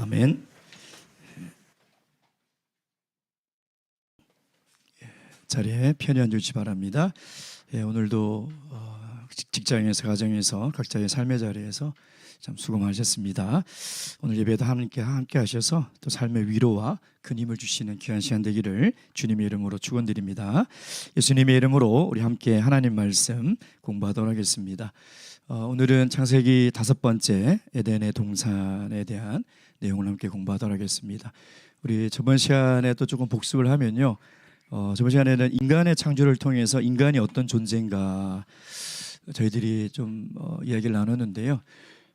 아멘. 자리에 편히 앉으시기 바랍니다. 오늘도 직장에서 가정에서 각자의 삶의 자리에서 참 수고 많으셨습니다. 오늘 예배도 함께 하셔서 또 삶의 위로와 큰 힘을 주시는 귀한 시간 되기를 주님의 이름으로 축원드립니다. 예수님의 이름으로 우리 함께 하나님 말씀 공부하도록 하겠습니다. 오늘은 창세기 5번째 에덴의 동산에 대한 내용을 함께 공부하도록 하겠습니다. 우리 저번 시간에 또 조금 복습을 하면요, 저번 시간에는 인간의 창조를 통해서 인간이 어떤 존재인가 저희들이 좀 이야기를 나눴는데요.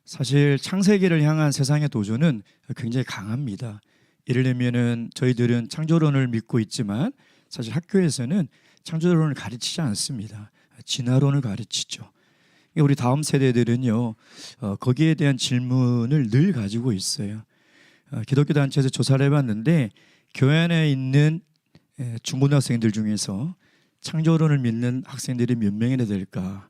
사실 창세기를 향한 세상의 도전은 굉장히 강합니다. 예를 들면은 저희들은 창조론을 믿고 있지만 사실 학교에서는 창조론을 가르치지 않습니다. 진화론을 가르치죠. 우리 다음 세대들은요, 거기에 대한 질문을 늘 가지고 있어요. 기독교 단체에서 조사를 해봤는데 교회 안에 있는 중고등학생들 중에서 창조론을 믿는 학생들이 몇 명이나 될까?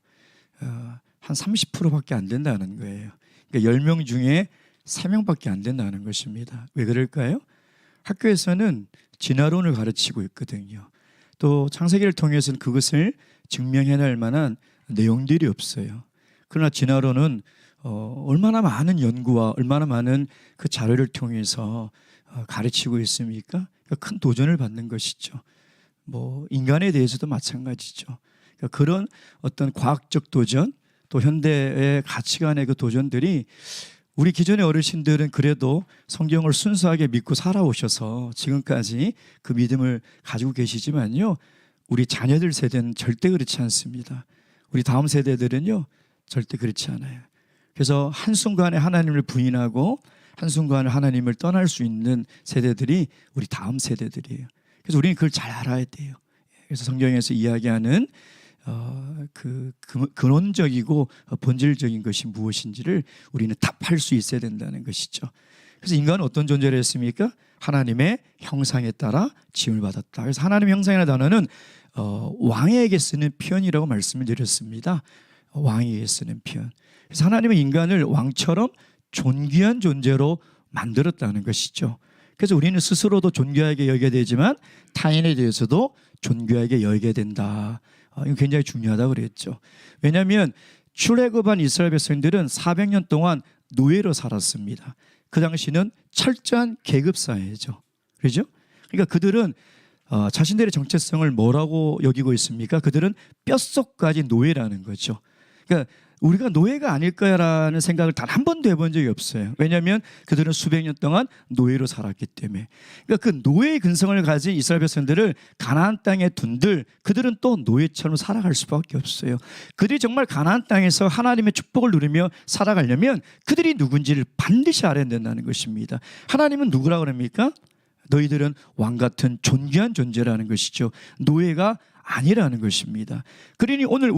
한 30%밖에 안 된다는 거예요. 그러니까 10명 중에 3명밖에 안 된다는 것입니다. 왜 그럴까요? 학교에서는 진화론을 가르치고 있거든요. 또 창세기를 통해서는 그것을 증명해낼 만한 내용들이 없어요. 그러나 진화론은 얼마나 많은 연구와 얼마나 많은 그 자료를 통해서 가르치고 있습니까? 그러니까 큰 도전을 받는 것이죠. 인간에 대해서도 마찬가지죠. 그러니까 그런 어떤 과학적 도전, 또 현대의 가치관의 그 도전들이 우리 기존의 어르신들은 그래도 성경을 순수하게 믿고 살아오셔서 지금까지 그 믿음을 가지고 계시지만요, 우리 자녀들 세대는 절대 그렇지 않습니다. 우리 다음 세대들은요, 절대 그렇지 않아요. 그래서 한순간에 하나님을 부인하고 한순간에 하나님을 떠날 수 있는 세대들이 우리 다음 세대들이에요. 그래서 우리는 그걸 잘 알아야 돼요. 그래서 성경에서 이야기하는 그 근원적이고 본질적인 것이 무엇인지를 우리는 답할 수 있어야 된다는 것이죠. 그래서 인간은 어떤 존재를 했습니까? 하나님의 형상에 따라 지음을 받았다. 그래서 하나님의 형상이라는 단어는 왕에게 쓰는 표현이라고 말씀을 드렸습니다. 왕에게 쓰는 표현. 그래서 하나님은 인간을 왕처럼 존귀한 존재로 만들었다는 것이죠. 그래서 우리는 스스로도 존귀하게 여겨야 되지만 타인에 대해서도 존귀하게 여겨야 된다. 이거 굉장히 중요하다고 그랬죠. 왜냐하면 출애굽한 이스라엘 백성들은 400년 동안 노예로 살았습니다. 그 당시는 철저한 계급사회죠. 그렇죠? 그러니까 그들은 자신들의 정체성을 뭐라고 여기고 있습니까? 그들은 뼛속까지 노예라는 거죠. 그러니까 우리가 노예가 아닐 거야라는 생각을 단 한 번도 해본 적이 없어요. 왜냐하면 그들은 수백 년 동안 노예로 살았기 때문에. 그러니까 그 노예의 근성을 가진 이스라엘 백성들을 가나안 땅에 둔들 그들은 또 노예처럼 살아갈 수밖에 없어요. 그들이 정말 가나안 땅에서 하나님의 축복을 누리며 살아가려면 그들이 누군지를 반드시 알아야 된다는 것입니다. 하나님은 누구라 그럽니까? 너희들은 왕 같은 존귀한 존재라는 것이죠. 노예가 아니라는 것입니다. 그러니 오늘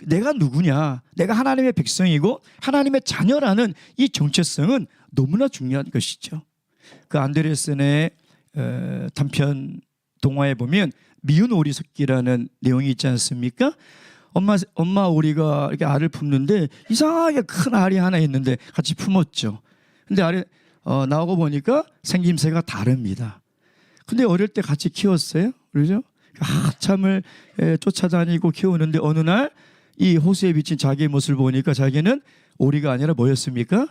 내가 누구냐, 내가 하나님의 백성이고 하나님의 자녀라는 이 정체성은 너무나 중요한 것이죠. 그 안데르센의 단편 동화에 보면 미운 오리 새끼라는 내용이 있지 않습니까? 엄마 오리가 이렇게 알을 품는데 이상하게 큰 알이 하나 있는데 같이 품었죠. 근데 알이 나오고 보니까 생김새가 다릅니다. 근데 어릴 때 같이 키웠어요. 그렇죠? 한참을 쫓아다니고 키우는데 어느 날 이 호수에 비친 자기의 모습을 보니까 자기는 오리가 아니라 뭐였습니까?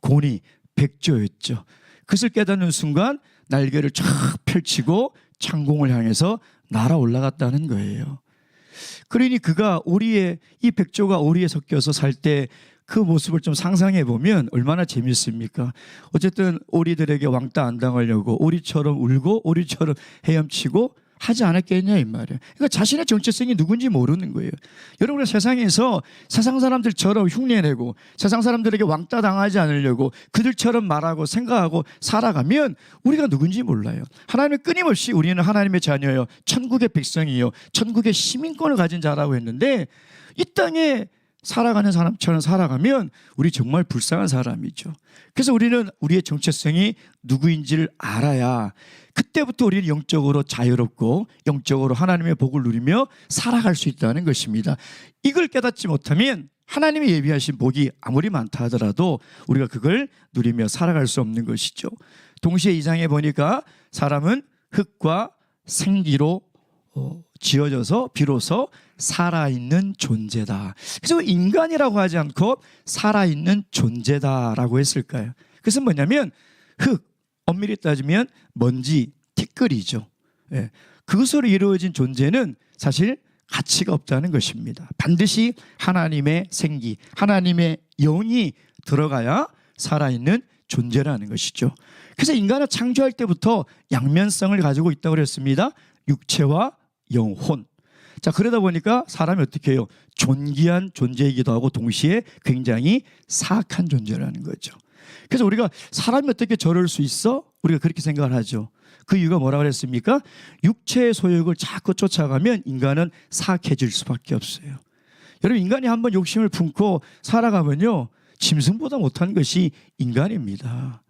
고니, 백조였죠. 그것을 깨닫는 순간 날개를 쫙 펼치고 창공을 향해서 날아 올라갔다는 거예요. 그러니 그가 이 백조가 오리에 섞여서 살 때 그 모습을 좀 상상해 보면 얼마나 재밌습니까? 어쨌든 오리들에게 왕따 안 당하려고 오리처럼 울고 오리처럼 헤엄치고 하지 않았겠냐 이 말이에요. 그러니까 자신의 정체성이 누군지 모르는 거예요. 여러분, 세상에서 세상 사람들처럼 흉내내고 세상 사람들에게 왕따 당하지 않으려고 그들처럼 말하고 생각하고 살아가면 우리가 누군지 몰라요. 하나님은 끊임없이 우리는 하나님의 자녀요, 천국의 백성이요, 천국의 시민권을 가진 자라고 했는데 이 땅에 살아가는 사람처럼 살아가면 우리 정말 불쌍한 사람이죠. 그래서 우리는 우리의 정체성이 누구인지를 알아야 그때부터 우리는 영적으로 자유롭고 영적으로 하나님의 복을 누리며 살아갈 수 있다는 것입니다. 이걸 깨닫지 못하면 하나님이 예비하신 복이 아무리 많다 하더라도 우리가 그걸 누리며 살아갈 수 없는 것이죠. 동시에 2장에 보니까 사람은 흙과 생기로 지어져서 비로소 살아있는 존재다. 그래서 인간이라고 하지 않고 살아있는 존재다라고 했을까요? 그것은 뭐냐면 흙, 엄밀히 따지면 먼지, 티끌이죠. 예. 그것으로 이루어진 존재는 사실 가치가 없다는 것입니다. 반드시 하나님의 생기, 하나님의 영이 들어가야 살아있는 존재라는 것이죠. 그래서 인간은 창조할 때부터 양면성을 가지고 있다고 그랬습니다. 육체와 영혼. 자, 그러다 보니까 사람이 어떻게 해요? 존귀한 존재이기도 하고 동시에 굉장히 사악한 존재라는 거죠. 그래서 우리가 사람이 어떻게 저럴 수 있어? 우리가 그렇게 생각을 하죠. 그 이유가 뭐라고 그랬습니까? 육체의 소욕을 자꾸 쫓아가면 인간은 사악해질 수밖에 없어요. 여러분, 인간이 한번 욕심을 품고 살아가면요, 짐승보다 못한 것이 인간입니다.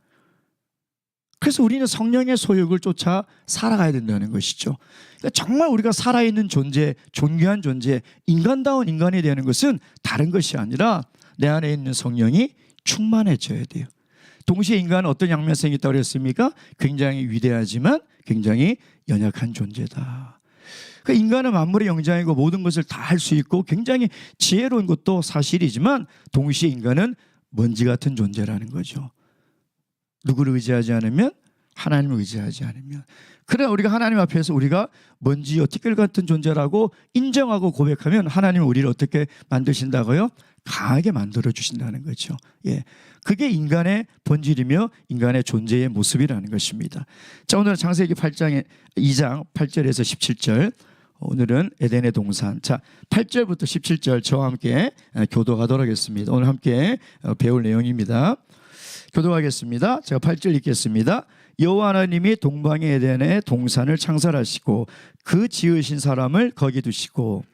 그래서 우리는 성령의 소욕을 쫓아 살아가야 된다는 것이죠. 그러니까 정말 우리가 살아있는 존재, 존귀한 존재, 인간다운 인간이 되는 것은 다른 것이 아니라 내 안에 있는 성령이 충만해져야 돼요. 동시에 인간은 어떤 양면성이 있다고 그랬습니까? 굉장히 위대하지만 굉장히 연약한 존재다. 그러니까 인간은 만물의 영장이고 모든 것을 다 할 수 있고 굉장히 지혜로운 것도 사실이지만 동시에 인간은 먼지 같은 존재라는 거죠. 누구를 의지하지 않으면? 하나님을 의지하지 않으면. 그러나 우리가 하나님 앞에서 우리가 먼지요 티끌 같은 존재라고 인정하고 고백하면 하나님은 우리를 어떻게 만드신다고요? 강하게 만들어 주신다는 거죠. 예, 그게 인간의 본질이며 인간의 존재의 모습이라는 것입니다. 자, 오늘은 창세기 8장의 2장 8절에서 17절. 오늘은 에덴의 동산. 자, 8절부터 17절 저와 함께 교도하도록 하겠습니다. 오늘 함께 배울 내용입니다. 교도하겠습니다. 제가 8절 읽겠습니다. 여호와 하나님이 동방의 에덴의 동산을 창설하시고 그 지으신 사람을 거기 두시고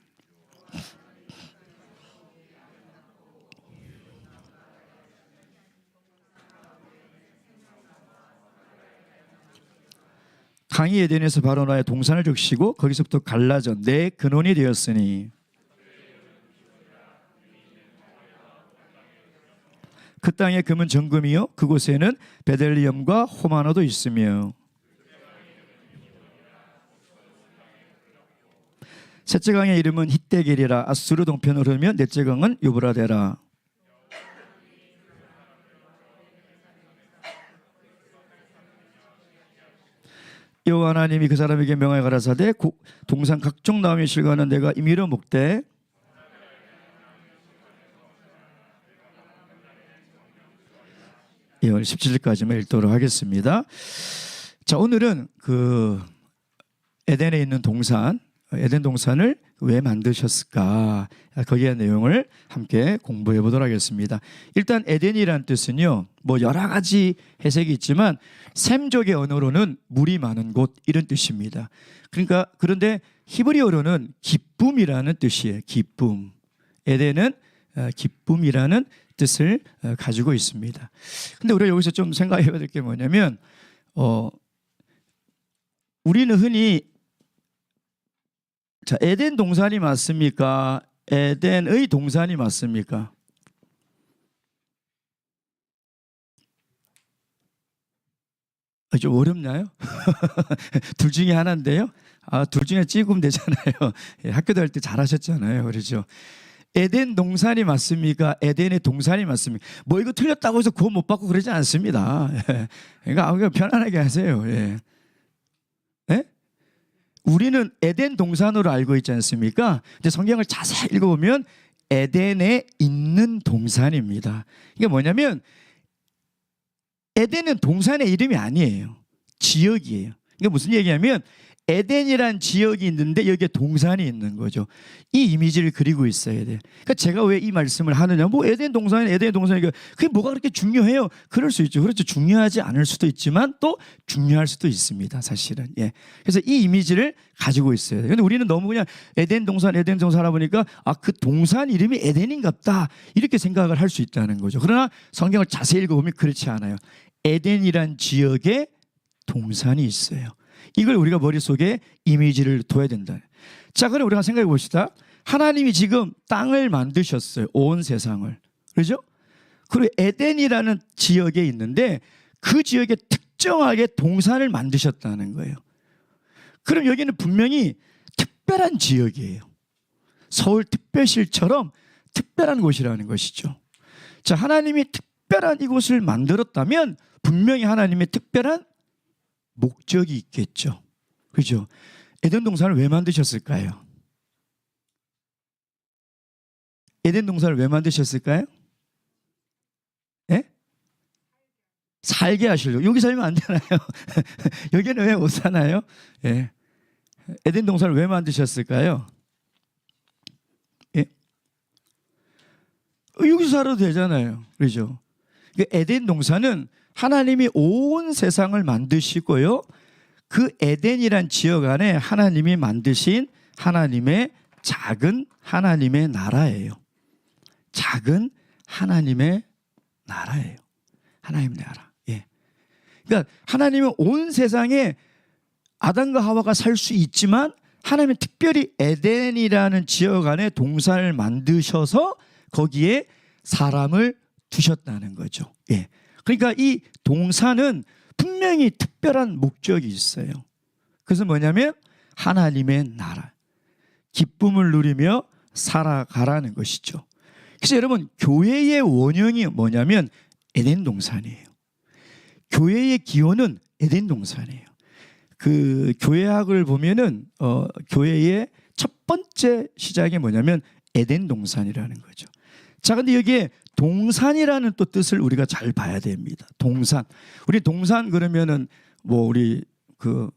강이 에덴에서 발원하여 동산을 적시고 거기서부터 갈라져 내 근원이 되었으니 그 땅의 금은 정금이요 그곳에는 베델리엄과 호마노도 있으며 셋째 강의 이름은 hitdegel이라 아수르 동편으로 흐르면 넷째 강은 유브라데라. 여호와 하나님이 그 사람에게 명하여 가라사대 동산 각종 나무의 실과는 내가 임의로 먹되 오늘 17절까지만 읽도록 하겠습니다. 자, 오늘은 그 에덴에 있는 동산, 에덴 동산을 왜 만드셨을까? 거기에 대한 내용을 함께 공부해 보도록 하겠습니다. 일단 에덴이란 뜻은요, 뭐 여러 가지 해석이 있지만 셈족의 언어로는 물이 많은 곳 이런 뜻입니다. 그러니까 그런데 히브리어로는 기쁨이라는 뜻이에요. 기쁨. 에덴은 기쁨이라는 뜻을 가지고 있습니다. 근데 우리가 여기서 좀 생각해 봐야 될 게 뭐냐면 우리는 흔히 자, 에덴 동산이 맞습니까? 에덴의 동산이 맞습니까? 좀 어렵나요? 둘 중에 하나인데요. 둘 중에 찍으면 되잖아요. 예, 학교 다닐 때 잘하셨잖아요. 그렇죠? 에덴 동산이 맞습니까? 에덴의 동산이 맞습니까? 뭐 이거 틀렸다고 해서 구원 못 받고 그러지 않습니다. 예. 그러니까 편안하게 하세요. 예. 예? 우리는 에덴 동산으로 알고 있지 않습니까? 근데 성경을 자세히 읽어보면 에덴에 있는 동산입니다. 이게 뭐냐면 에덴은 동산의 이름이 아니에요. 지역이에요. 이게 무슨 얘기냐면 에덴이란 지역이 있는데 여기에 동산이 있는 거죠. 이 이미지를 그리고 있어야 돼요. 그러니까 제가 왜 이 말씀을 하느냐? 뭐 에덴 동산이 에덴 동산이니까 그게 뭐가 그렇게 중요해요? 그럴 수 있죠. 그렇죠. 중요하지 않을 수도 있지만 또 중요할 수도 있습니다. 사실은. 예. 그래서 이 이미지를 가지고 있어야 돼요. 근데 우리는 너무 그냥 에덴 동산 하다 보니까 그 동산 이름이 에덴인갑다 이렇게 생각을 할 수 있다는 거죠. 그러나 성경을 자세히 읽어보면 그렇지 않아요. 에덴이란 지역에 동산이 있어요. 이걸 우리가 머릿속에 이미지를 둬야 된다. 자, 그럼 우리가 생각해 봅시다. 하나님이 지금 땅을 만드셨어요. 온 세상을. 그렇죠? 그리고 에덴이라는 지역에 있는데 그 지역에 특정하게 동산을 만드셨다는 거예요. 그럼 여기는 분명히 특별한 지역이에요. 서울특별시처럼 특별한 곳이라는 것이죠. 자, 하나님이 특별한 이곳을 만들었다면 분명히 하나님의 특별한 목적이 있겠죠. 그렇죠? 에덴 동산을 왜 만드셨을까요? 에덴 동산을 왜 만드셨을까요? 예? 살게 하시려고. 여기 살면 안 되나요? 여기는 왜 못 사나요? 예. 에덴 동산을 왜 만드셨을까요? 예? 여기서 살아도 되잖아요. 그렇죠? 에덴 동산은 하나님이 온 세상을 만드시고요. 그 에덴이란 지역 안에 하나님이 만드신 하나님의 작은 하나님의 나라예요. 작은 하나님의 나라예요. 하나님의 나라. 예. 그러니까 하나님은 온 세상에 아담과 하와가 살 수 있지만 하나님은 특별히 에덴이라는 지역 안에 동산을 만드셔서 거기에 사람을 두셨다는 거죠. 예. 그러니까 이 동산은 분명히 특별한 목적이 있어요. 그래서 뭐냐면 하나님의 나라, 기쁨을 누리며 살아가라는 것이죠. 그래서 여러분, 교회의 원형이 뭐냐면 에덴 동산이에요. 교회의 기원은 에덴 동산이에요. 그 교회학을 보면은 교회의 첫 번째 시작이 뭐냐면 에덴 동산이라는 거죠. 자, 근데 여기에 동산이라는 또 뜻을 우리가 잘 봐야 됩니다. 동산. 우리 동산 그러면은 뭐 우리 그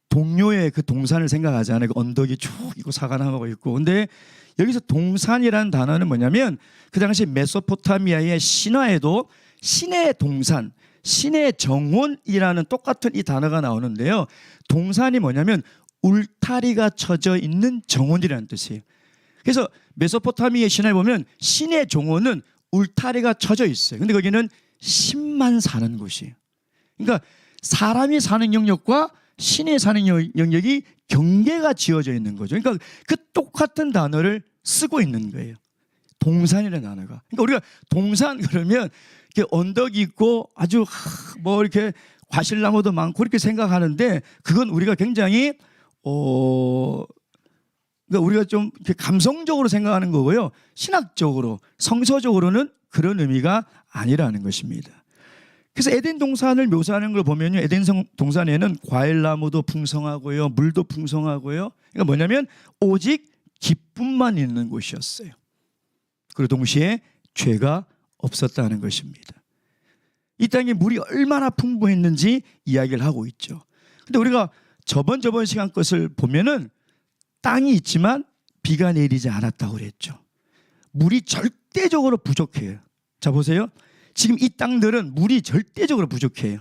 동료의 그 동산을 생각하잖아요. 그 언덕이 쭉 있고 사과나무가 있고. 근데 여기서 동산이라는 단어는 뭐냐면 그 당시 메소포타미아의 신화에도 신의 동산, 신의 정원이라는 똑같은 이 단어가 나오는데요. 동산이 뭐냐면 울타리가 쳐져 있는 정원이라는 뜻이에요. 그래서 메소포타미아 신화에 보면 신의 정원은 울타리가 쳐져 있어요. 근데 거기는 신만 사는 곳이에요. 그러니까 사람이 사는 영역과 신이 사는 영역이 경계가 지어져 있는 거죠. 그러니까 그 똑같은 단어를 쓰고 있는 거예요. 동산이라는 단어가. 그러니까 우리가 동산 그러면 이렇게 언덕이 있고 아주 뭐 이렇게 과실나무도 많고 이렇게 생각하는데 그건 우리가 굉장히 그러니까 우리가 좀 이렇게 감성적으로 생각하는 거고요. 신학적으로, 성서적으로는 그런 의미가 아니라는 것입니다. 그래서 에덴 동산을 묘사하는 걸 보면요. 에덴 동산에는 과일나무도 풍성하고요. 물도 풍성하고요. 그러니까 뭐냐면 오직 기쁨만 있는 곳이었어요. 그리고 동시에 죄가 없었다는 것입니다. 이 땅에 물이 얼마나 풍부했는지 이야기를 하고 있죠. 근데 우리가 저번 시간 것을 보면은 땅이 있지만 비가 내리지 않았다고 그랬죠. 물이 절대적으로 부족해요. 자, 보세요. 지금 이 땅들은 물이 절대적으로 부족해요.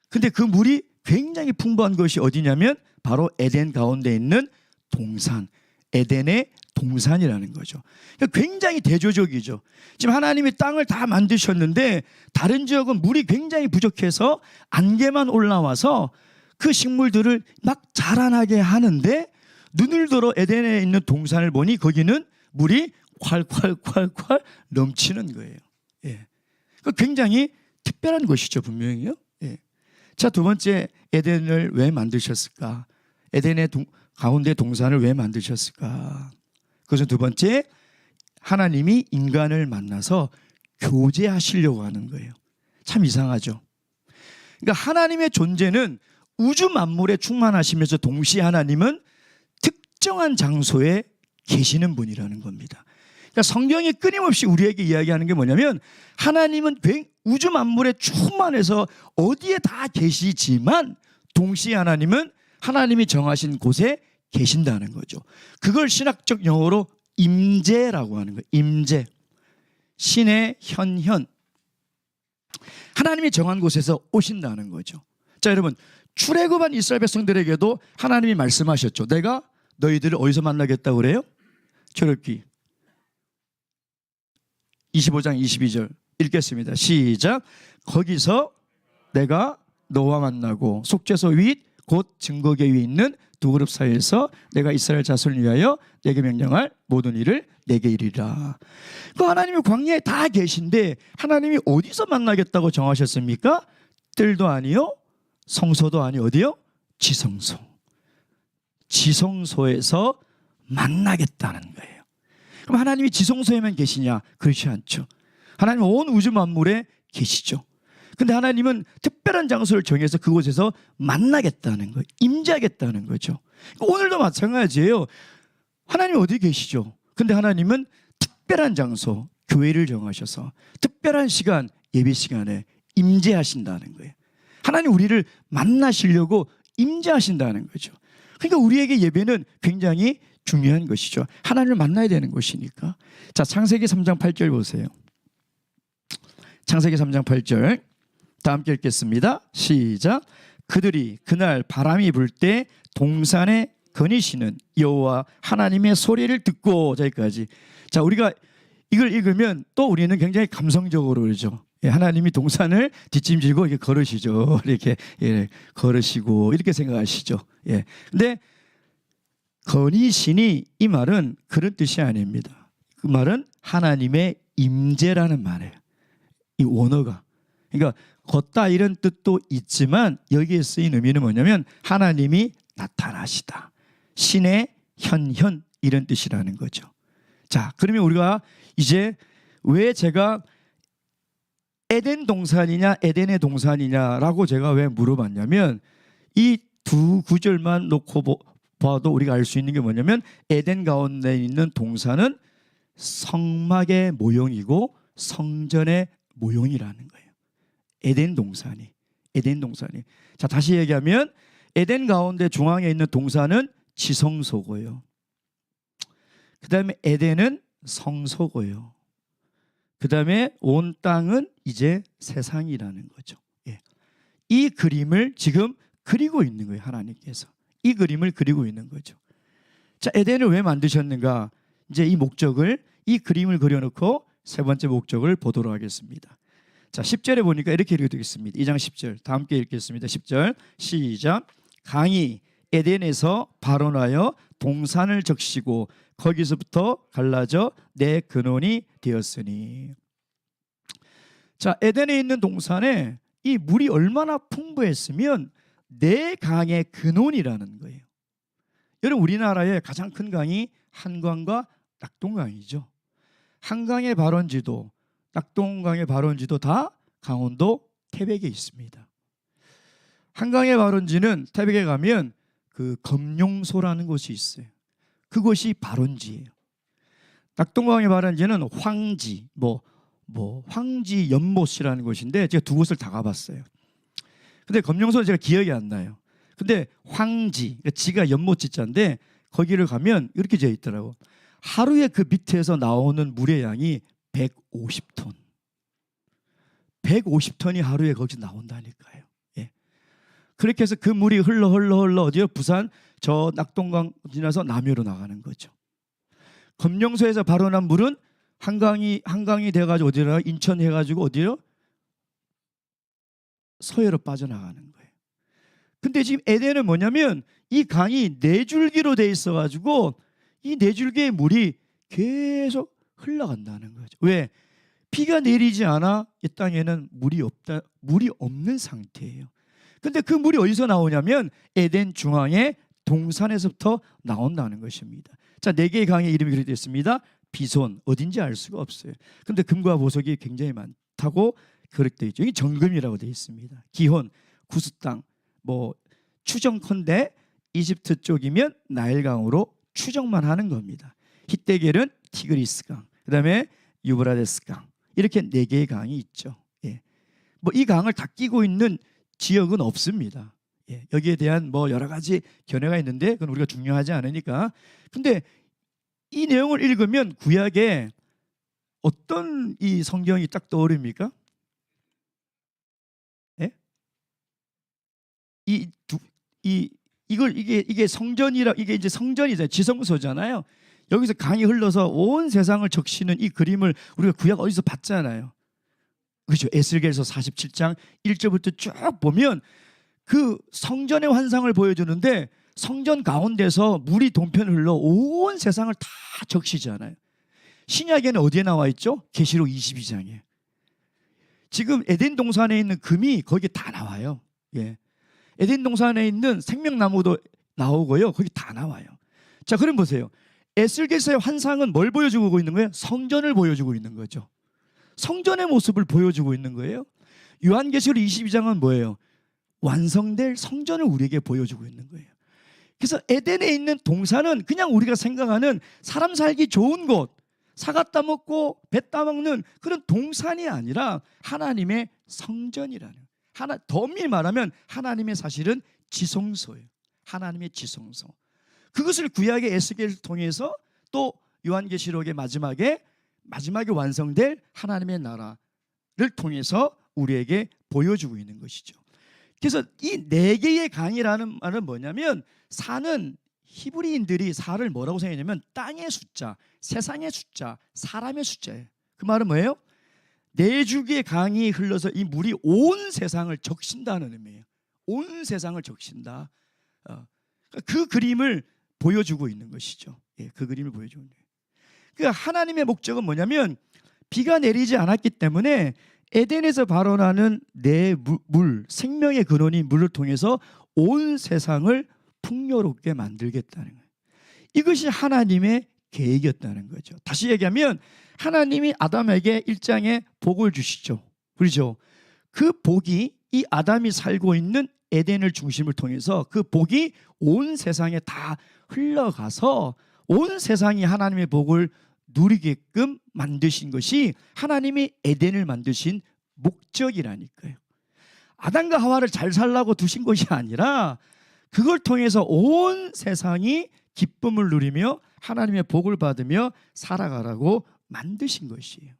근데 그 물이 굉장히 풍부한 것이 어디냐면 바로 에덴 가운데 있는 동산, 에덴의 동산이라는 거죠. 그러니까 굉장히 대조적이죠. 지금 하나님이 땅을 다 만드셨는데 다른 지역은 물이 굉장히 부족해서 안개만 올라와서 그 식물들을 막 자라나게 하는데 눈을 들어 에덴에 있는 동산을 보니 거기는 물이 콸콸콸콸 넘치는 거예요. 예. 굉장히 특별한 것이죠, 분명히요. 예. 자, 두 번째, 에덴을 왜 만드셨을까? 에덴의 가운데 동산을 왜 만드셨을까? 그것은 두 번째, 하나님이 인간을 만나서 교제하시려고 하는 거예요. 참 이상하죠. 그러니까 하나님의 존재는 우주 만물에 충만하시면서 동시에 하나님은 특정한 장소에 계시는 분이라는 겁니다. 그러니까 성경이 끊임없이 우리에게 이야기하는 게 뭐냐면 하나님은 우주 만물에 충만해서 어디에 다 계시지만 동시에 하나님은 하나님이 정하신 곳에 계신다는 거죠. 그걸 신학적 용어로 임재라고 하는 거예요. 임재. 신의 현현. 하나님이 정한 곳에서 오신다는 거죠. 자, 여러분, 출애굽한 이스라엘 백성들에게도 하나님이 말씀하셨죠. 내가 너희들을 어디서 만나겠다고 그래요? 출애굽기 25장 22절 읽겠습니다. 시작. 거기서 내가 너와 만나고 속죄소 윗 곧 증거계 위에 있는 두 그룹 사이에서 내가 이스라엘 자손을 위하여 내게 명령할 모든 일을 내게 이르리라. 그 하나님이 광야에 다 계신데 하나님이 어디서 만나겠다고 정하셨습니까? 뜰도 아니요, 성소도 아니요, 어디요? 지성소. 지성소에서 만나겠다는 거예요. 그럼 하나님이 지성소에만 계시냐? 그렇지 않죠. 하나님은 온 우주 만물에 계시죠. 근데 하나님은 특별한 장소를 정해서 그곳에서 만나겠다는 거예요. 임재하겠다는 거죠. 오늘도 마찬가지예요. 하나님이 어디 계시죠? 근데 하나님은 특별한 장소, 교회를 정하셔서 특별한 시간, 예배 시간에 임재하신다는 거예요. 하나님 우리를 만나시려고 임재하신다는 거죠. 그러니까 우리에게 예배는 굉장히 중요한 것이죠. 하나님을 만나야 되는 것이니까. 자, 창세기 3장 8절 보세요. 창세기 3장 8절 다 함께 읽겠습니다. 시작. 그들이 그날 바람이 불 때 동산에 거니시는 여호와 하나님의 소리를 듣고, 여기까지. 자, 우리가 이걸 읽으면 또 우리는 굉장히 감성적으로 그러죠. 하나님이 동산을 뒷짐지고 이렇게 걸으시죠. 이렇게 걸으시고 이렇게 생각하시죠. 근데 거니시니 이 말은 그런 뜻이 아닙니다. 그 말은 하나님의 임재라는 말이에요. 이 원어가. 그러니까 걷다 이런 뜻도 있지만 여기에 쓰인 의미는 뭐냐면 하나님이 나타나시다, 신의 현현 이런 뜻이라는 거죠. 자, 그러면 우리가 이제 왜 제가 에덴 동산이냐 에덴의 동산이냐라고 제가 왜 물어봤냐면 이 두 구절만 놓고 봐도 우리가 알 수 있는 게 뭐냐면 에덴 가운데 있는 동산은 성막의 모형이고 성전의 모형이라는 거예요. 에덴 동산이. 자, 다시 얘기하면 에덴 가운데 중앙에 있는 동산은 지성소고요. 그 다음에 에덴은 성소고요. 그 다음에 온 땅은 이제 세상이라는 거죠. 이 그림을 지금 그리고 있는 거예요. 하나님께서 이 그림을 그리고 있는 거죠. 자, 에덴을 왜 만드셨는가? 이제 이 목적을, 이 그림을 그려놓고 세 번째 목적을 보도록 하겠습니다. 자, 10절에 보니까 이렇게 읽어드리겠습니다. 2장 10절 다 함께 읽겠습니다. 10절 시작. 강이 에덴에서 발원하여 동산을 적시고 거기서부터 갈라져 내 근원이 되었으니. 자, 에덴에 있는 동산에 이 물이 얼마나 풍부했으면 내 강의 근원이라는 거예요. 여러분, 우리나라의 가장 큰 강이 한강과 낙동강이죠. 한강의 발원지도 낙동강의 발원지도 다 강원도 태백에 있습니다. 한강의 발원지는 태백에 가면 그 검룡소라는 곳이 있어요. 그곳이 발원지예요. 낙동강의 발원지는 황지, 황지 연못이라는 곳인데 제가 두 곳을 다 가봤어요. 근데 검룡소는 제가 기억이 안 나요. 근데 황지, 그러니까 지가 연못지자인데 거기를 가면 이렇게 되어 있더라고. 하루에 그 밑에서 나오는 물의 양이 150톤. 150톤이 하루에 거기서 나온다니까요. 그렇게 해서 그 물이 흘러 어디요? 부산 저 낙동강 지나서 남해로 나가는 거죠. 검룡소에서 발원한 물은 한강이 돼가지고 어디로 인천 해가지고 어디요? 서해로 빠져나가는 거예요. 근데 지금 에덴은 뭐냐면 이 강이 네 줄기로 돼 있어가지고 이 네 줄기의 물이 계속 흘러간다는 거죠. 왜? 비가 내리지 않아 이 땅에는 물이 없는 상태예요. 근데 그 물이 어디서 나오냐면 에덴 중앙의 동산에서부터 나온다는 것입니다. 자, 네 개의 강의 이름이 그렇게 되어 있습니다. 비손, 어딘지 알 수가 없어요. 근데 금과 보석이 굉장히 많다고 그렇게 되어 있죠. 이게 정금이라고 되어 있습니다. 기혼, 구스 땅, 추정컨대 이집트 쪽이면 나일강으로 추정만 하는 겁니다. 히데겔은 티그리스강, 그 다음에 유브라데스강, 이렇게 네 개의 강이 있죠. 이 강을 다 끼고 있는 지역은 없습니다. 여기에 대한 여러 가지 견해가 있는데 그건 우리가 중요하지 않으니까. 근데 이 내용을 읽으면 구약에 어떤 이 성경이 딱 떠오릅니까? 이게 성전이라, 이게 이제 성전이잖아요. 지성소잖아요. 여기서 강이 흘러서 온 세상을 적시는 이 그림을 우리가 구약 어디서 봤잖아요. 그렇죠. 에스겔서 47장 1절부터 쭉 보면 그 성전의 환상을 보여주는데 성전 가운데서 물이 동편 흘러 온 세상을 다 적시잖아요. 신약에는 어디에 나와 있죠? 계시록 22장에. 지금 에덴 동산에 있는 금이 거기 다 나와요. 예. 에덴 동산에 있는 생명나무도 나오고요. 거기 다 나와요. 자, 그럼 보세요. 에스겔서의 환상은 뭘 보여주고 있는 거예요? 성전을 보여주고 있는 거죠. 성전의 모습을 보여주고 있는 거예요. 요한계시록 22장은 뭐예요? 완성될 성전을 우리에게 보여주고 있는 거예요. 그래서 에덴에 있는 동산은 그냥 우리가 생각하는 사람 살기 좋은 곳, 사과 따먹고 배 따먹는 그런 동산이 아니라 하나님의 성전이라는, 더 엄밀히 말하면 하나님의 사실은 지성소예요. 하나님의 지성소. 그것을 구약의 에스겔을 통해서 또 요한계시록의 마지막에 완성될 하나님의 나라를 통해서 우리에게 보여주고 있는 것이죠. 그래서 이 네 개의 강이라는 말은 뭐냐면, 사는 히브리인들이 사를 뭐라고 생각했냐면 땅의 숫자, 세상의 숫자, 사람의 숫자예요. 그 말은 뭐예요? 네 줄기의 강이 흘러서 이 물이 온 세상을 적신다는 의미예요. 온 세상을 적신다. 그 그림을 보여주고 있는 것이죠. 예, 그 그림을 보여주고 있는 거예요. 그러니까 하나님의 목적은 뭐냐면, 비가 내리지 않았기 때문에 에덴에서 발원하는 내 물, 생명의 근원인 물을 통해서 온 세상을 풍요롭게 만들겠다는 거예요. 이것이 하나님의 계획이었다는 거죠. 다시 얘기하면 하나님이 아담에게 1장에 복을 주시죠. 그렇죠? 그 복이 이 아담이 살고 있는 에덴을 중심을 통해서 그 복이 온 세상에 다 흘러가서 온 세상이 하나님의 복을 누리게끔 만드신 것이 하나님이 에덴을 만드신 목적이라니까요. 아담과 하와를 잘 살라고 두신 것이 아니라 그걸 통해서 온 세상이 기쁨을 누리며 하나님의 복을 받으며 살아가라고 만드신 것이에요.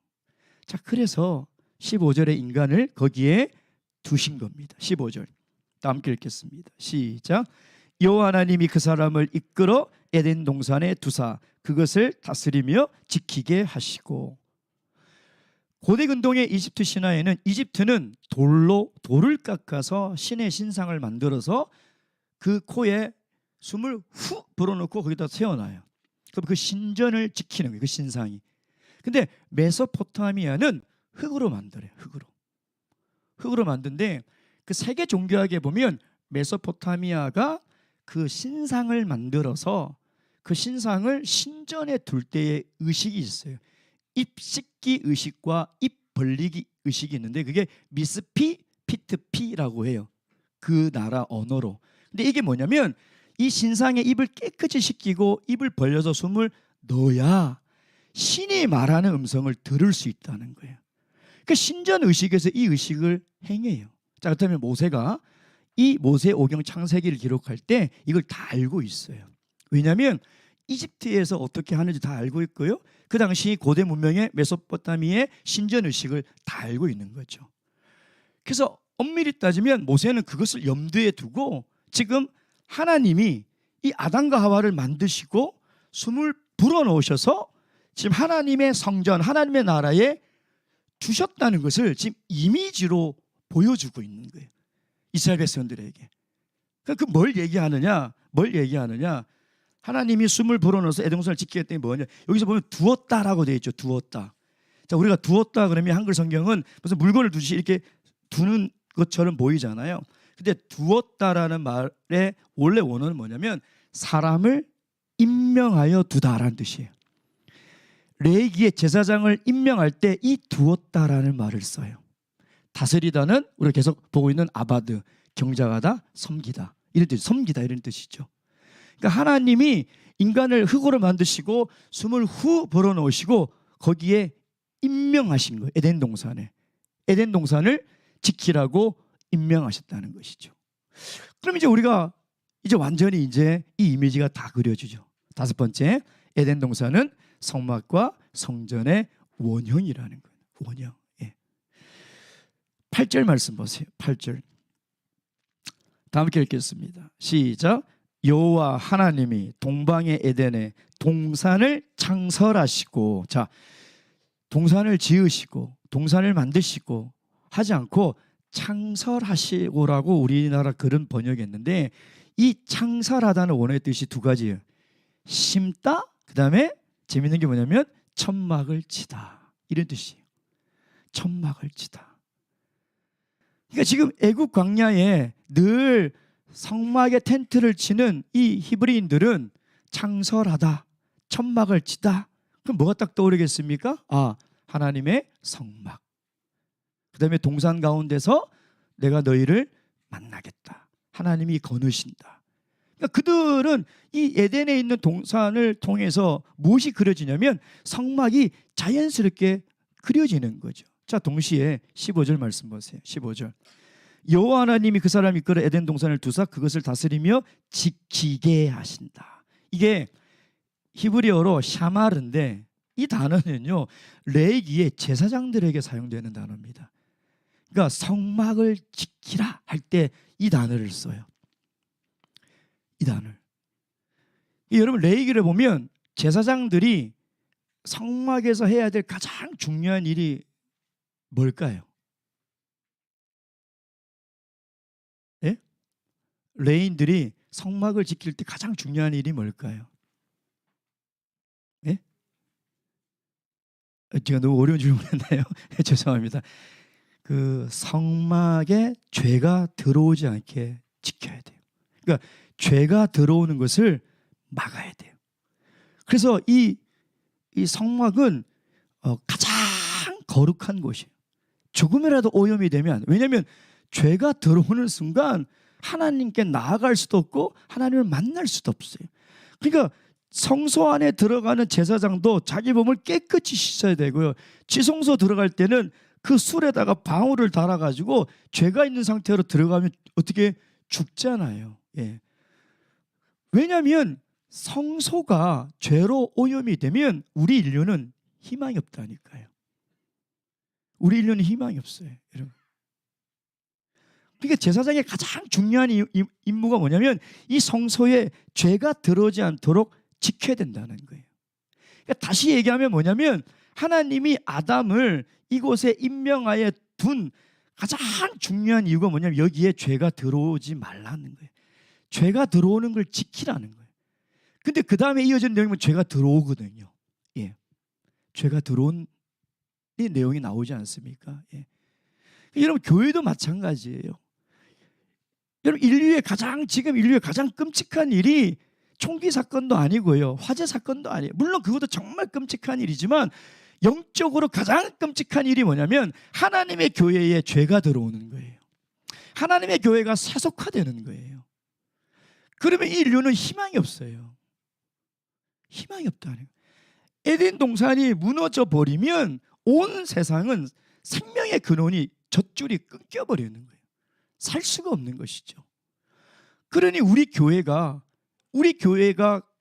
자, 그래서 15절에 인간을 거기에 두신 겁니다. 15절 다 함께 읽겠습니다. 시작. 여호와 하나님이 그 사람을 이끌어 에덴 동산에 두사 그것을 다스리며 지키게 하시고. 고대 근동의 이집트 신화에는 이집트는 돌을 깎아서 신의 신상을 만들어서 그 코에 숨을 후 불어넣고 거기다 세워놔요. 그럼 그 신전을 지키는 거예요. 그 신상이. 근데 메소포타미아는 흙으로 만들어요. 흙으로 만든데 그 세계 종교학에 보면 메소포타미아가 그 신상을 만들어서 그 신상을 신전에 둘 때의 의식이 있어요. 입 씻기 의식과 입 벌리기 의식이 있는데 그게 미스피 피트피라고 해요. 그 나라 언어로. 근데 이게 뭐냐면 이 신상의 입을 깨끗이 씻기고 입을 벌려서 숨을 넣어야 신이 말하는 음성을 들을 수 있다는 거예요. 그러니까 신전 의식에서 이 의식을 행해요. 자, 그렇다면 모세가 이 모세 오경 창세기를 기록할 때 이걸 다 알고 있어요. 왜냐하면 이집트에서 어떻게 하는지 다 알고 있고요. 그 당시 고대 문명의 메소포타미아의 신전 의식을 다 알고 있는 거죠. 그래서 엄밀히 따지면 모세는 그것을 염두에 두고 지금 하나님이 이 아담과 하와를 만드시고 숨을 불어넣으셔서 지금 하나님의 성전, 하나님의 나라에 두셨다는 것을 지금 이미지로 보여주고 있는 거예요. 이스라엘 백성들에게. 그 뭘 얘기하느냐? 하나님이 숨을 불어넣어서 에덴동산을 지키겠다니 뭐냐? 여기서 보면 두었다라고 되어 있죠. 두었다. 자, 우리가 두었다 그러면 한글 성경은 무슨 물건을 두시 이렇게 두는 것처럼 보이잖아요. 근데 두었다라는 말의 원래 원어는 뭐냐면 사람을 임명하여 두다라는 뜻이에요. 레위기의 제사장을 임명할 때 이 두었다라는 말을 써요. 다스리다는 우리가 계속 보고 있는 아바드, 경작하다, 섬기다 이런 뜻, 섬기다 이런 뜻이죠. 그러니까 하나님이 인간을 흙으로 만드시고 숨을 후 불어넣으시고 거기에 임명하신 거예요. 에덴 동산을 지키라고 임명하셨다는 것이죠. 그럼 이제 우리가 완전히 이 이미지가 다 그려지죠. 다섯 번째, 에덴 동산은 성막과 성전의 원형이라는 거예요. 원형. 예. 8절 말씀 보세요. 8절. 다 함께 읽겠습니다. 시작. 여호와 하나님이 동방의 에덴에 동산을 창설하시고, 자, 동산을 지으시고 동산을 만드시고 하지 않고 창설하시고라고 우리나라 그런 번역했는데, 이 창설하다는 원어의 뜻이 두 가지예요. 심다, 그 다음에 재밌는 게 뭐냐면 천막을 치다, 이런 뜻이에요. 천막을 치다. 그러니까 지금 애국 광야에 늘 성막에 텐트를 치는 이 히브리인들은 창설하다, 천막을 치다. 그럼 뭐가 딱 떠오르겠습니까? 하나님의 성막. 그 다음에 동산 가운데서 내가 너희를 만나겠다. 하나님이 거느신다. 그러니까 그들은 이 에덴에 있는 동산을 통해서 무엇이 그려지냐면 성막이 자연스럽게 그려지는 거죠. 자, 동시에 15절 말씀 보세요. 15절. 여호와 하나님이 그 사람 이끌어 에덴 동산을 두사 그것을 다스리며 지키게 하신다. 이게 히브리어로 샤마르인데, 이 단어는요 레위기의 제사장들에게 사용되는 단어입니다. 그러니까 성막을 지키라 할 때 이 단어를 써요. 이 단어를. 여러분, 레위기를 보면 제사장들이 성막에서 해야 될 가장 중요한 일이 뭘까요? 예? 레위인들이 성막을 지킬 때 가장 중요한 일이 뭘까요? 예? 제가 너무 어려운 질문했나요? 죄송합니다. 그 성막에 죄가 들어오지 않게 지켜야 돼요. 그러니까 죄가 들어오는 것을 막아야 돼요. 그래서 이 성막은 가장 거룩한 곳이에요. 조금이라도 오염이 되면, 왜냐하면 죄가 들어오는 순간 하나님께 나아갈 수도 없고 하나님을 만날 수도 없어요. 그러니까 성소 안에 들어가는 제사장도 자기 몸을 깨끗이 씻어야 되고요. 지성소 들어갈 때는 그 술에다가 방울을 달아가지고 죄가 있는 상태로 들어가면 어떻게 죽잖아요. 예. 왜냐하면 성소가 죄로 오염이 되면 우리 인류는 희망이 없다니까요. 우리 인류는 희망이 없어요, 여러분. 그러니까 제사장의 가장 중요한 임무가 뭐냐면 이 성소에 죄가 들어오지 않도록 지켜야 된다는 거예요. 그러니까 다시 얘기하면 뭐냐면 하나님이 아담을 이곳에 임명하에 둔 가장 중요한 이유가 뭐냐면 여기에 죄가 들어오지 말라는 거예요. 죄가 들어오는 걸 지키라는 거예요. 근데 그 다음에 이어지는 내용은 죄가 들어오거든요. 예. 죄가 들어온 이 내용이 나오지 않습니까? 예. 여러분, 교회도 마찬가지예요. 여러분, 지금 인류의 가장 끔찍한 일이 총기 사건도 아니고요, 화재 사건도 아니에요. 물론 그것도 정말 끔찍한 일이지만 영적으로 가장 끔찍한 일이 뭐냐면 하나님의 교회에 죄가 들어오는 거예요. 하나님의 교회가 세속화되는 거예요. 그러면 이 인류는 희망이 없어요. 희망이 없다는 거예요. 에덴 동산이 무너져 버리면 온 세상은 생명의 근원이 젖줄이 끊겨버리는 거예요. 살 수가 없는 것이죠. 그러니 우리 교회가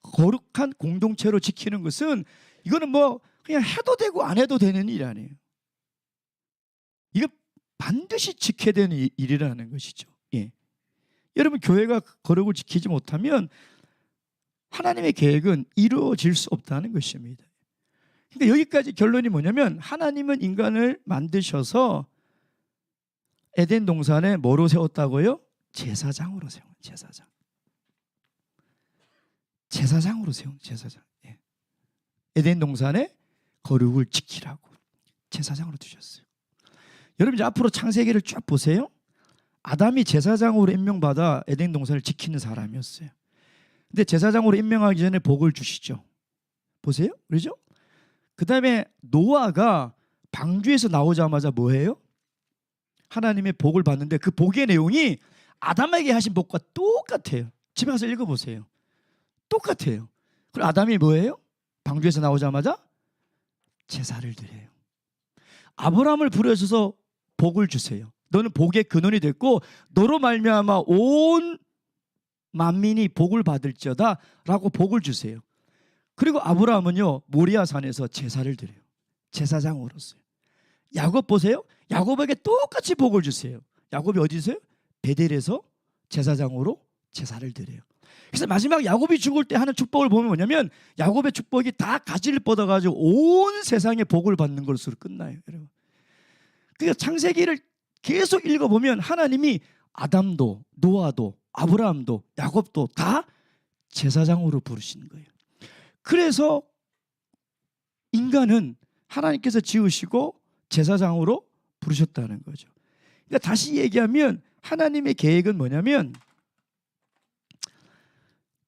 거룩한 공동체로 지키는 것은, 이거는 뭐 그냥 해도 되고 안 해도 되는 일이 아니에요. 이거 반드시 지켜야 되는 일이라는 것이죠. 예. 여러분, 교회가 거룩을 지키지 못하면 하나님의 계획은 이루어질 수 없다는 것입니다. 그러니까 여기까지 결론이 뭐냐면 하나님은 인간을 만드셔서 에덴 동산에 뭐로 세웠다고요? 제사장으로 세운, 제사장으로 세운 제사장. 예. 에덴 동산에 거룩을 지키라고 제사장으로 두셨어요. 여러분, 이제 앞으로 창세기를 쭉 보세요. 아담이 제사장으로 임명받아 에덴 동산을 지키는 사람이었어요. 근데 제사장으로 임명하기 전에 복을 주시죠. 보세요. 그렇죠? 그 다음에 노아가 방주에서 나오자마자 뭐예요? 하나님의 복을 받는데 그 복의 내용이 아담에게 하신 복과 똑같아요. 집에 가서 읽어보세요. 똑같아요. 그럼 아담이 뭐예요? 방주에서 나오자마자 제사를 드려요. 아브라함을 부르셔서 복을 주세요. 너는 복의 근원이 됐고 너로 말미암아 온 만민이 복을 받을지어다 라고 복을 주세요. 그리고 아브라함은요, 모리아산에서 제사를 드려요. 제사장으로서요. 야곱 보세요. 야곱에게 똑같이 복을 주세요. 야곱이 어디서요? 베델에서 제사장으로 제사를 드려요. 그래서 마지막 야곱이 죽을 때 하는 축복을 보면 뭐냐면 야곱의 축복이 다 가지를 뻗어가지고 온 세상에 복을 받는 것으로 끝나요, 여러분. 그러니까 창세기를 계속 읽어보면 하나님이 아담도 노아도 아브라함도 야곱도 다 제사장으로 부르시는 거예요. 그래서 인간은 하나님께서 지으시고 제사장으로 부르셨다는 거죠. 그러니까 다시 얘기하면 하나님의 계획은 뭐냐면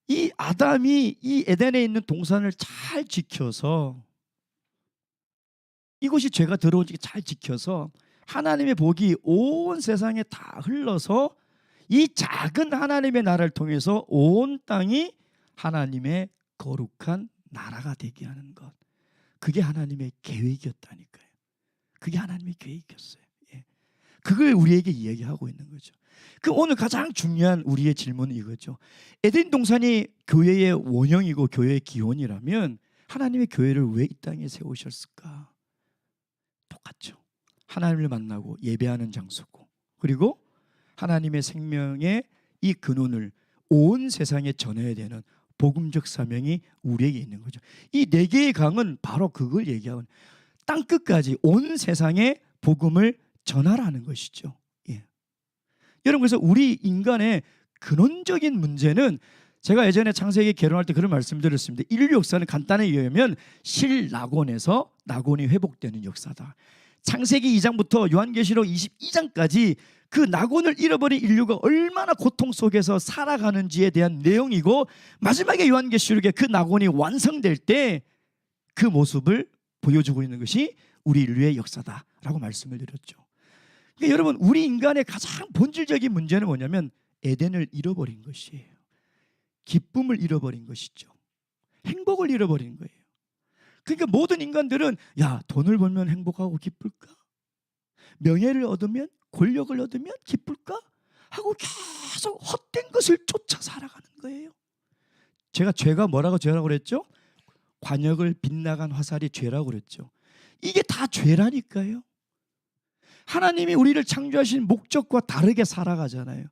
이 아담이 이 에덴에 있는 동산을 잘 지켜서, 이곳이 죄가 들어오지 잘 지켜서 하나님의 복이 온 세상에 다 흘러서 이 작은 하나님의 나라를 통해서 온 땅이 하나님의 거룩한 나라가 되게 하는 것, 그게 하나님의 계획이었다니까요. 그게 하나님의 계획이었어요. 예. 그걸 우리에게 이야기하고 있는 거죠. 그 오늘 가장 중요한 우리의 질문은 이거죠. 에덴 동산이 교회의 원형이고 교회의 기원이라면 하나님의 교회를 왜 이 땅에 세우셨을까? 똑같죠. 하나님을 만나고 예배하는 장소고, 그리고 하나님의 생명의 이 근원을 온 세상에 전해야 되는 복음적 사명이 우리에게 있는 거죠. 이 네 개의 강은 바로 그걸 얘기하는, 땅끝까지 온 세상에 복음을 전하라는 것이죠. 예. 여러분, 그래서 우리 인간의 근원적인 문제는, 제가 예전에 창세기 개론할 때 그런 말씀드렸습니다. 인류 역사는 간단히 얘기하면 실낙원에서 낙원이 회복되는 역사다. 창세기 2장부터 요한계시록 22장까지 그 낙원을 잃어버린 인류가 얼마나 고통 속에서 살아가는지에 대한 내용이고, 마지막에 요한계시록에 그 낙원이 완성될 때 그 모습을 보여주고 있는 것이 우리 인류의 역사다라고 말씀을 드렸죠. 그러니까 여러분, 우리 인간의 가장 본질적인 문제는 뭐냐면 에덴을 잃어버린 것이에요. 기쁨을 잃어버린 것이죠. 행복을 잃어버린 거예요. 그러니까 모든 인간들은, 야, 돈을 벌면 행복하고 기쁠까? 명예를 얻으면, 권력을 얻으면 기쁠까? 하고 계속 헛된 것을 쫓아 살아가는 거예요. 제가 죄가 뭐라고 죄라고 그랬죠? 관역을 빗나간 화살이 죄라고 그랬죠. 이게 다 죄라니까요. 하나님이 우리를 창조하신 목적과 다르게 살아가잖아요.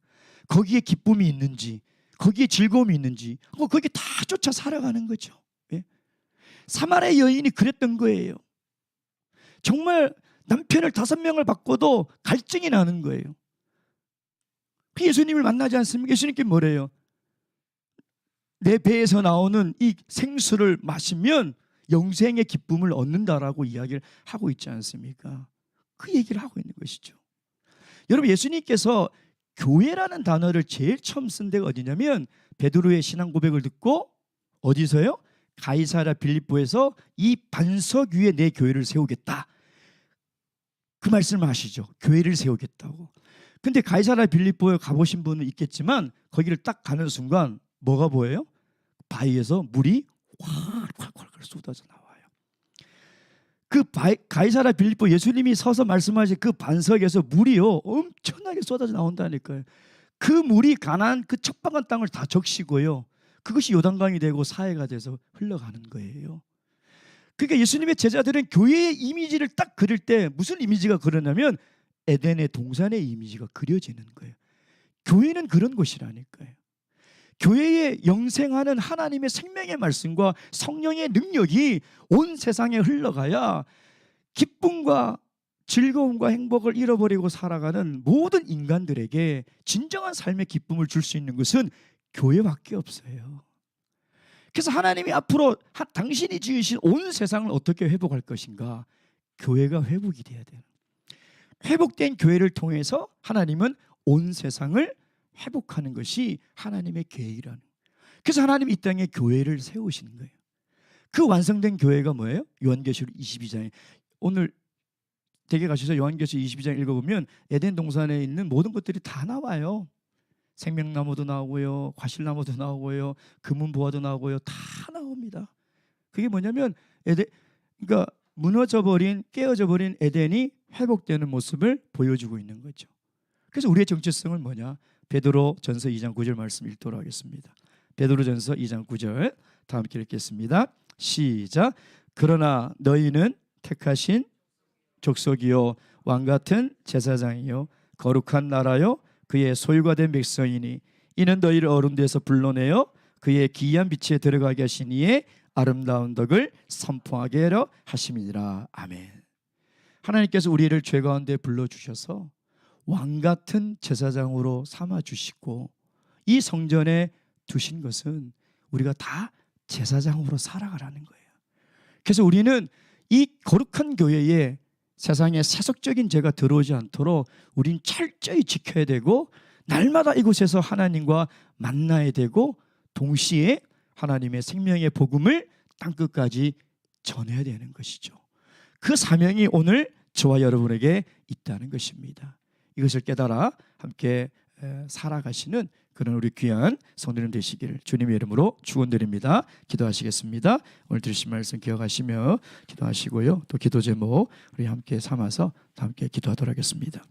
거기에 기쁨이 있는지, 거기에 즐거움이 있는지, 거기에 다 쫓아 살아가는 거죠. 예? 사마리아 여인이 그랬던 거예요. 정말 남편을 5명을 바꿔도 갈증이 나는 거예요. 예수님을 만나지 않습니까? 예수님께 뭐래요? 내 배에서 나오는 이 생수를 마시면 영생의 기쁨을 얻는다라고 이야기를 하고 있지 않습니까? 그 얘기를 하고 있는 것이죠. 여러분, 예수님께서 교회라는 단어를 제일 처음 쓴 데가 어디냐면 베드로의 신앙 고백을 듣고 어디서요? 가이사랴 빌립보에서 이 반석 위에 내 교회를 세우겠다, 그 말씀을 하시죠. 교회를 세우겠다고. 근데 가이사랴 빌립보에 가보신 분은 있겠지만 거기를 딱 가는 순간 뭐가 보여요? 바위에서 물이 콸콸콸 쏟아져 나와요. 그 가이사랴 빌립보 예수님이 서서 말씀하신 그 반석에서 물이요 엄청나게 쏟아져 나온다니까요. 그 물이 가나안 그 척박한 땅을 다 적시고요, 그것이 요단강이 되고 사해가 돼서 흘러가는 거예요. 그러니까 예수님의 제자들은 교회의 이미지를 딱 그릴 때 무슨 이미지가 그러냐면 에덴의 동산의 이미지가 그려지는 거예요. 교회는 그런 곳이라니까요. 교회에 영생하는 하나님의 생명의 말씀과 성령의 능력이 온 세상에 흘러가야 기쁨과 즐거움과 행복을 잃어버리고 살아가는 모든 인간들에게 진정한 삶의 기쁨을 줄 수 있는 것은 교회밖에 없어요. 그래서 하나님이 앞으로 당신이 지으신 온 세상을 어떻게 회복할 것인가? 교회가 회복이 돼야 돼요. 회복된 교회를 통해서 하나님은 온 세상을 회복하는 것이 하나님의 계획이라는 거예요. 그래서 하나님이 이 땅에 교회를 세우시는 거예요. 그 완성된 교회가 뭐예요? 요한계시록 22장에, 오늘 댁에 가셔서 요한계시록 22장 읽어보면 에덴 동산에 있는 모든 것들이 다 나와요. 생명나무도 나오고요, 과실나무도 나오고요, 금은보화도 나오고요, 다 나옵니다. 그게 뭐냐면 그러니까 무너져버린, 깨어져버린 에덴이 회복되는 모습을 보여주고 있는 거죠. 그래서 우리의 정체성은 뭐냐? 베드로 전서 2장 9절 말씀 읽도록 하겠습니다. 베드로 전서 2장 9절 다 함께 읽겠습니다. 시작. 그러나 너희는 택하신 족속이요 왕같은 제사장이요 거룩한 나라요 그의 소유가 된 백성이니 이는 너희를 어둠에서 불러내어 그의 기이한 빛에 들어가게 하신 이의 아름다운 덕을 선포하게 하려 하심이니라. 아멘. 하나님께서 우리를 죄 가운데 불러주셔서 왕 같은 제사장으로 삼아 주시고 이 성전에 두신 것은 우리가 다 제사장으로 살아가라는 거예요. 그래서 우리는 이 거룩한 교회에 세상에 세속적인 죄가 들어오지 않도록 우린 철저히 지켜야 되고 날마다 이곳에서 하나님과 만나야 되고 동시에 하나님의 생명의 복음을 땅끝까지 전해야 되는 것이죠. 그 사명이 오늘 저와 여러분에게 있다는 것입니다. 이것을 깨달아 함께 살아가시는 그런 우리 귀한 성도님 되시기를 주님의 이름으로 축원드립니다. 기도하시겠습니다. 오늘 들으신 말씀 기억하시며 기도하시고요. 또 기도 제목 우리 함께 삼아서 함께 기도하도록 하겠습니다.